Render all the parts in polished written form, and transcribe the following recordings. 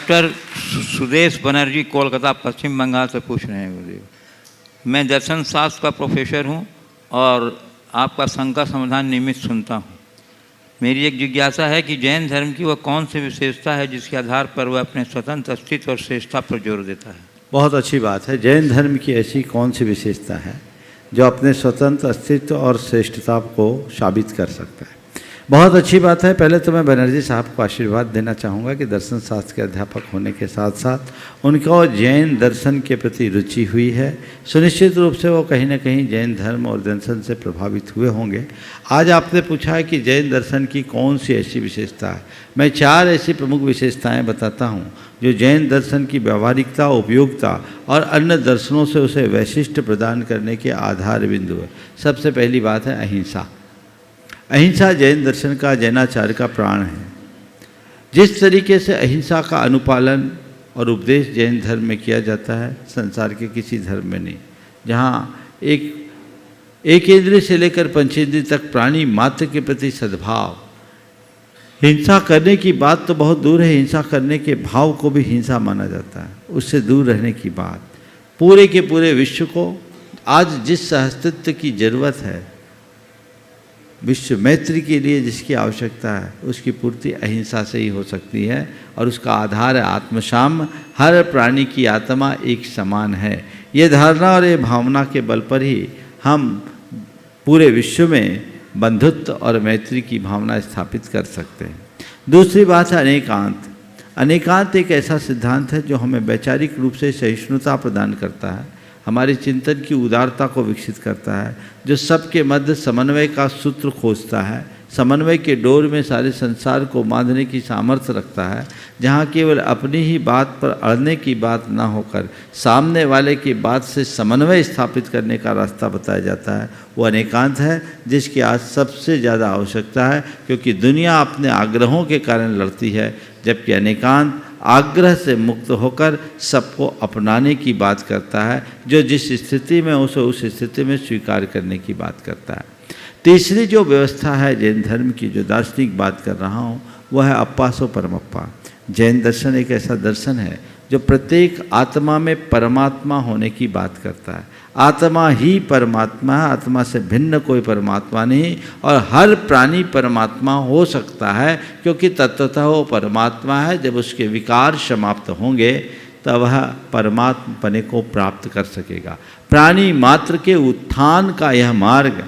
Doctor Sudesh Banerjee Kolkata पश्चिम बंगाल से पूछ रहे हैं गुरुदेव। मैं दर्शन शास्त्र का प्रोफेसर हूं और आपका संघ का समाधान नियमित सुनता हूं। मेरी एक जिज्ञासा है कि जैन धर्म की वह कौन सी विशेषता है जिसके आधार पर वह अपने स्वतंत्र अस्तित्व और श्रेष्ठता पर जोर देता है। बहुत अच्छी बात है। जैन धर्म की ऐसी कौन सी विशेषता है जो अपने स्वतंत्र अस्तित्व और श्रेष्ठता को साबित कर सकता है। बहुत अच्छी बात है। पहले तो मैं बनर्जी साहब को आशीर्वाद देना चाहूँगा कि दर्शन शास्त्र के अध्यापक होने के साथ साथ उनको जैन दर्शन के प्रति रुचि हुई है। सुनिश्चित रूप से वो कहीं ना कहीं जैन धर्म और दर्शन से प्रभावित हुए होंगे। आज आपने पूछा है कि जैन दर्शन की कौन सी ऐसी विशेषता है। मैं 4 ऐसी प्रमुख विशेषताएं बताता हूं जो जैन दर्शन की व्यावहारिकता, उपयोगिता और अन्य दर्शनों से उसे वैशिष्ट्य प्रदान करने के आधार बिंदु है। सबसे पहली बात है अहिंसा। अहिंसा जैन दर्शन का, जैनाचार्य का प्राण है। जिस तरीके से अहिंसा का अनुपालन और उपदेश जैन धर्म में किया जाता है, संसार के किसी धर्म में नहीं। जहाँ एक इंद्रिय से लेकर पंचेंद्रिय तक प्राणी मात्र के प्रति सद्भाव, हिंसा करने की बात तो बहुत दूर है, हिंसा करने के भाव को भी हिंसा माना जाता है। उससे दूर रहने की बात, पूरे के पूरे विश्व को आज जिस सहअस्तित्व की जरूरत है, विश्व मैत्री के लिए जिसकी आवश्यकता है, उसकी पूर्ति अहिंसा से ही हो सकती है। और उसका आधार है आत्मसाम्य। हर प्राणी की आत्मा एक समान है। ये धारणा और ये भावना के बल पर ही हम पूरे विश्व में बंधुत्व और मैत्री की भावना स्थापित कर सकते हैं। दूसरी बात है अनेकांत। अनेकांत एक ऐसा सिद्धांत है जो हमें वैचारिक रूप से सहिष्णुता प्रदान करता है, हमारे चिंतन की उदारता को विकसित करता है, जो सबके मध्य समन्वय का सूत्र खोजता है, समन्वय के डोर में सारे संसार को बांधने की सामर्थ्य रखता है, जहाँ केवल अपनी ही बात पर अड़ने की बात ना होकर सामने वाले की बात से समन्वय स्थापित करने का रास्ता बताया जाता है। वो अनेकांत है जिसकी आज सबसे ज़्यादा आवश्यकता है, क्योंकि दुनिया अपने आग्रहों के कारण लड़ती है, जबकि अनेकांत आग्रह से मुक्त होकर सबको अपनाने की बात करता है, जो जिस स्थिति में उसे उस स्थिति में स्वीकार करने की बात करता है। तीसरी जो व्यवस्था है जैन धर्म की, जो दार्शनिक बात कर रहा हूँ, वह है अप्पासो परमप्पा। जैन दर्शन एक ऐसा दर्शन है जो प्रत्येक आत्मा में परमात्मा होने की बात करता है। आत्मा ही परमात्मा है, आत्मा से भिन्न कोई परमात्मा नहीं। और हर प्राणी परमात्मा हो सकता है, क्योंकि तत्वतः वो परमात्मा है। जब उसके विकार समाप्त होंगे तब वह परमात्मपने को प्राप्त कर सकेगा। प्राणी मात्र के उत्थान का यह मार्ग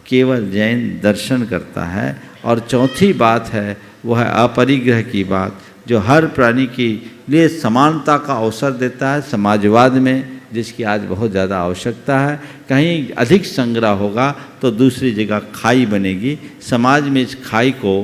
केवल जैन दर्शन करता है। और चौथी बात है वह है अपरिग्रह की बात, जो हर प्राणी के लिए समानता का अवसर देता है। समाजवाद में जिसकी आज बहुत ज़्यादा आवश्यकता है, कहीं अधिक संग्रह होगा तो दूसरी जगह खाई बनेगी। समाज में इस खाई को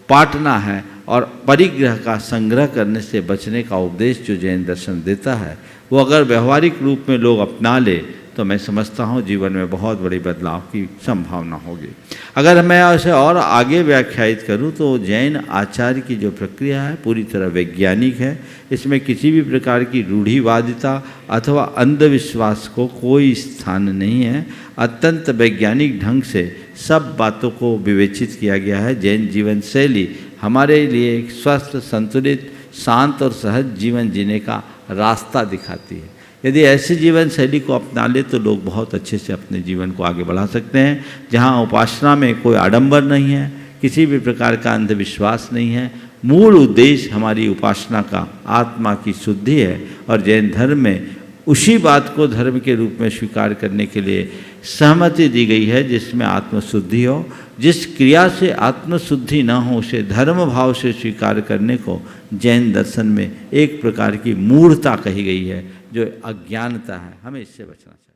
पाटना है और परिग्रह का संग्रह करने से बचने का उपदेश जो जैन दर्शन देता है, वो अगर व्यवहारिक रूप में लोग अपना ले तो मैं समझता हूँ जीवन में बहुत बड़ी बदलाव की संभावना होगी। अगर मैं उसे और आगे व्याख्यायित करूँ तो जैन आचार्य की जो प्रक्रिया है पूरी तरह वैज्ञानिक है। इसमें किसी भी प्रकार की रूढ़िवादिता अथवा अंधविश्वास को कोई स्थान नहीं है। अत्यंत वैज्ञानिक ढंग से सब बातों को विवेचित किया गया है। जैन जीवन शैली हमारे लिए एक स्वस्थ, संतुलित, शांत और सहज जीवन जीने का रास्ता दिखाती है। यदि ऐसी जीवन शैली को अपना ले तो लोग बहुत अच्छे से अपने जीवन को आगे बढ़ा सकते हैं, जहाँ उपासना में कोई आडंबर नहीं है, किसी भी प्रकार का अंधविश्वास नहीं है। मूल उद्देश्य हमारी उपासना का आत्मा की शुद्धि है। और जैन धर्म में उसी बात को धर्म के रूप में स्वीकार करने के लिए सहमति दी गई है जिसमें आत्मशुद्धि हो। जिस क्रिया से आत्मशुद्धि न हो उसे धर्म भाव से स्वीकार करने को जैन दर्शन में एक प्रकार की मूढ़ता कही गई है, जो अज्ञानता है। हमें इससे बचना चाहिए।